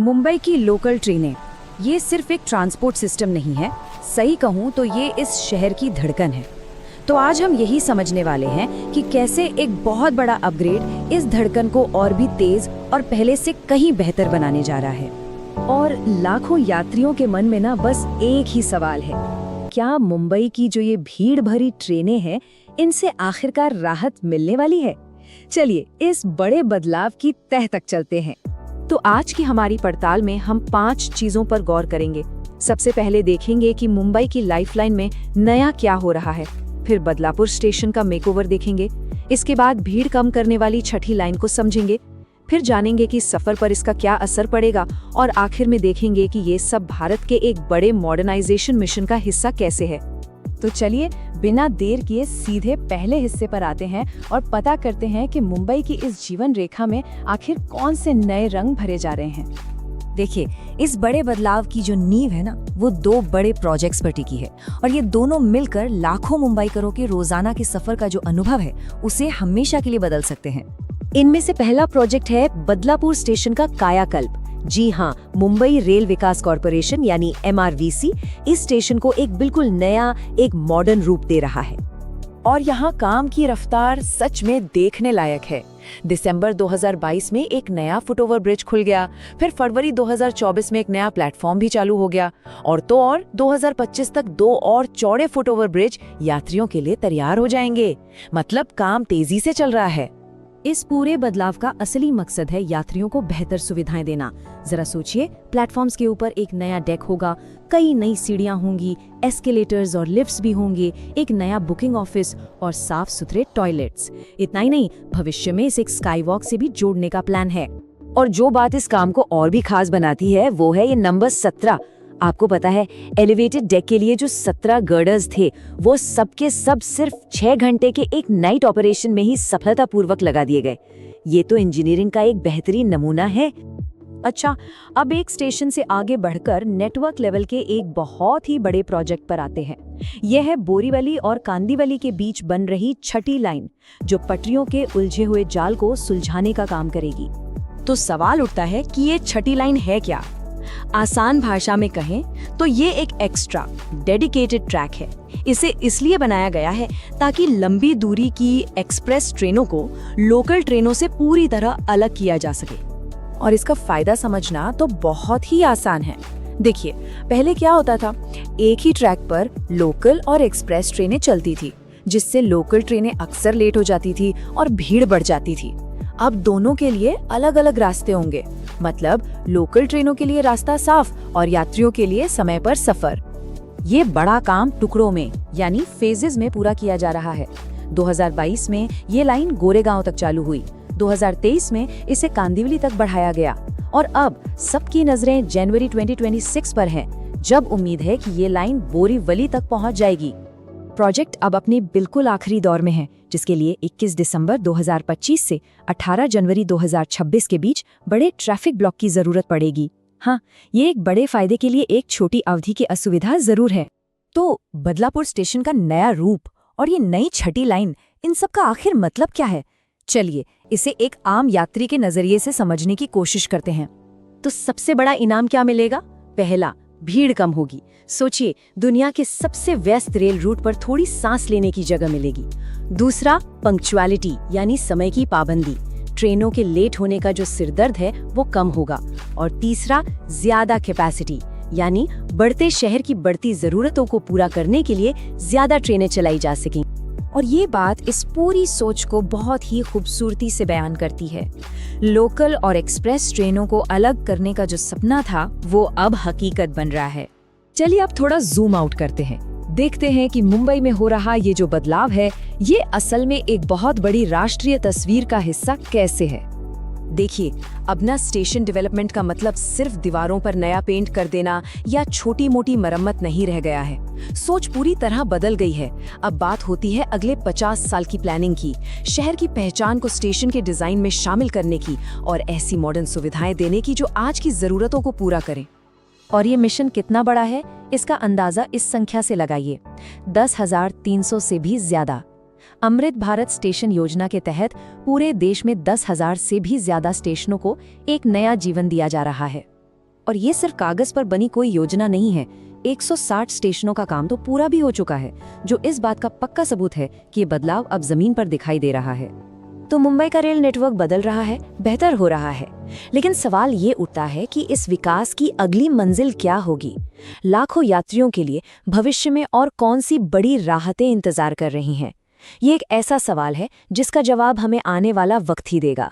मुंबई की लोकल ट्रेनें ये सिर्फ एक ट्रांसपोर्ट सिस्टम नहीं है, सही कहूँ तो ये इस शहर की धड़कन है। तो आज हम यही समझने वाले हैं कि कैसे एक बहुत बड़ा अपग्रेड इस धड़कन को और भी तेज और पहले से कहीं बेहतर बनाने जा रहा है। और लाखों यात्रियों के मन में ना बस एक ही सवाल है, क्या मुंबई की जो ये भीड़ भरी ट्रेनें हैं, इनसे आखिरकार राहत मिलने वाली है? चलिए इस बड़े बदलाव की तह तक चलते हैं। तो आज की हमारी पड़ताल में हम 5 चीजों पर गौर करेंगे। सबसे पहले देखेंगे कि मुंबई की लाइफलाइन में नया क्या हो रहा है, फिर बदलापुर स्टेशन का मेकओवर देखेंगे, इसके बाद भीड़ कम करने वाली छठी लाइन को समझेंगे, फिर जानेंगे कि सफर पर इसका क्या असर पड़ेगा और आखिर में देखेंगे कि ये सब भारत के एक बड़े मॉडर्नाइजेशन मिशन का हिस्सा कैसे है। तो चलिए बिना देर किए सीधे पहले हिस्से पर आते हैं और पता करते हैं कि मुंबई की इस जीवन रेखा में आखिर कौन से नए रंग भरे जा रहे हैं। देखिए, इस बड़े बदलाव की जो नींव है ना, वो 2 बड़े प्रोजेक्ट्स पर टिकी है और ये दोनों मिलकर लाखों मुंबईकरों के रोजाना के सफर का जो अनुभव है उसे हमेशा के लिए बदल सकते हैं। इनमें से पहला प्रोजेक्ट है बदलापुर स्टेशन का कायाकल्प। जी हाँ, मुंबई रेल विकास कॉरपोरेशन यानी MRVC इस स्टेशन को एक बिल्कुल नया, एक मॉडर्न रूप दे रहा है। और यहाँ काम की रफ्तार सच में देखने लायक है। दिसंबर 2022 में एक नया फुटओवर ब्रिज खुल गया, फिर फरवरी 2024 में एक नया प्लेटफॉर्म भी चालू हो गया और 2025 तक 2 और चौड़े फुटओवर ब्रिज यात्रियों के लिए तैयार हो जाएंगे। मतलब काम तेजी से चल रहा है। इस पूरे बदलाव का असली मकसद है यात्रियों को बेहतर सुविधाएं देना। जरा सोचिए, प्लेटफॉर्म्स के ऊपर एक नया डेक होगा, कई नई सीढ़ियां होंगी, एस्केलेटर्स और लिफ्ट्स भी होंगे, एक नया बुकिंग ऑफिस और साफ सुथरे टॉयलेट्स। इतना ही नहीं, भविष्य में इसे एक स्काई वॉक से भी जोड़ने का प्लान है। और जो बात इस काम को और भी खास बनाती है वो है ये नंबर 17। आपको पता है, एलिवेटेड डेक के लिए जो 17 गर्डर्स थे वो सबके सब सिर्फ 6 घंटे के एक नाइट ऑपरेशन में ही सफलतापूर्वक लगा दिए गए। ये तो इंजीनियरिंग का एक बेहतरीन नमूना है। अच्छा, अब एक स्टेशन से आगे बढ़कर नेटवर्क लेवल के एक बहुत ही बड़े प्रोजेक्ट पर आते हैं। यह है बोरीवली और कांदीवली के बीच बन रही छठी लाइन, जो पटरियों के उलझे हुए जाल को सुलझाने का काम करेगी। तो सवाल उठता है कि ये छठी लाइन है क्या? आसान भाषा में कहें तो ये एक एक्स्ट्रा डेडिकेटेड ट्रैक है। इसे इसलिए बनाया गया है ताकि लंबी दूरी की एक्सप्रेस ट्रेनों को लोकल ट्रेनों से पूरी तरह अलग किया जा सके। और इसका फायदा समझना तो बहुत ही आसान है। देखिए, पहले क्या होता था, एक ही ट्रैक पर लोकल और एक्सप्रेस ट्रेनें चलती थी, जिससे लोकल ट्रेनें अक्सर लेट हो जाती थी और भीड़ बढ़ जाती थी। अब दोनों के लिए अलग अलग रास्ते होंगे, मतलब लोकल ट्रेनों के लिए रास्ता साफ और यात्रियों के लिए समय पर सफर। ये बड़ा काम टुकड़ों में यानी फेजेस में पूरा किया जा रहा है। 2022 में ये लाइन गोरेगांव तक चालू हुई, 2023 में इसे कांदिवली तक बढ़ाया गया और अब सबकी नजरें जनवरी 2026 पर हैं, जब उम्मीद है कि ये लाइन बोरीवली तक पहुंच जाएगी। प्रोजेक्ट अब अपने बिल्कुल आखिरी दौर में है, जिसके लिए 21 दिसंबर 2025 से 18 जनवरी 2026 के बीच बड़े ट्रैफिक ब्लॉक की जरूरत पड़ेगी। हाँ, ये एक बड़े फायदे के लिए एक छोटी अवधि की असुविधा जरूर है। तो बदलापुर स्टेशन का नया रूप और ये नई छठी लाइन, इन सब का आखिर मतलब क्या है? चलिए इसे एक आम यात्री के नजरिए से समझने की कोशिश करते हैं। तो सबसे बड़ा इनाम क्या मिलेगा? पहला, भीड़ कम होगी। सोचिए, दुनिया के सबसे व्यस्त रेल रूट पर थोड़ी सांस लेने की जगह मिलेगी। दूसरा, पंक्चुअलिटी यानी समय की पाबंदी। ट्रेनों के लेट होने का जो सिरदर्द है वो कम होगा। और तीसरा, ज्यादा कैपेसिटी यानी बढ़ते शहर की बढ़ती जरूरतों को पूरा करने के लिए ज्यादा ट्रेनें चलाई जा सकें। और ये बात इस पूरी सोच को बहुत ही खूबसूरती से बयान करती है। लोकल और एक्सप्रेस ट्रेनों को अलग करने का जो सपना था वो अब हकीकत बन रहा है। चलिए अब थोड़ा जूम आउट करते हैं, देखते हैं कि मुंबई में हो रहा ये जो बदलाव है ये असल में एक बहुत बड़ी राष्ट्रीय तस्वीर का हिस्सा कैसे है। देखिए, अब ना स्टेशन डेवलपमेंट का मतलब सिर्फ दीवारों पर नया पेंट कर देना या छोटी मोटी मरम्मत नहीं रह गया है। सोच पूरी तरह बदल गई है। अब बात होती है अगले 50 साल की प्लानिंग की, शहर की पहचान को स्टेशन के डिजाइन में शामिल करने की और ऐसी मॉडर्न सुविधाएं देने की जो आज की जरूरतों को पूरा करें। और ये मिशन कितना बड़ा है, इसका अंदाजा इस संख्या से लगाइए, 10,300 से भी ज्यादा। अमृत भारत स्टेशन योजना के तहत पूरे देश में 10,000 से भी ज्यादा स्टेशनों को एक नया जीवन दिया जा रहा है। और ये सिर्फ कागज पर बनी कोई योजना नहीं है। 160 स्टेशनों का काम तो पूरा भी हो चुका है, जो इस बात का पक्का सबूत है कि ये बदलाव अब जमीन पर दिखाई दे रहा है। तो मुंबई का रेल नेटवर्क बदल रहा है, बेहतर हो रहा है, लेकिन सवाल ये उठता है कि इस विकास की अगली मंजिल क्या होगी? लाखों यात्रियों के लिए भविष्य में और कौन सी बड़ी राहतें इंतजार कर रही हैं? ये एक ऐसा सवाल है जिसका जवाब हमें आने वाला वक्त ही देगा।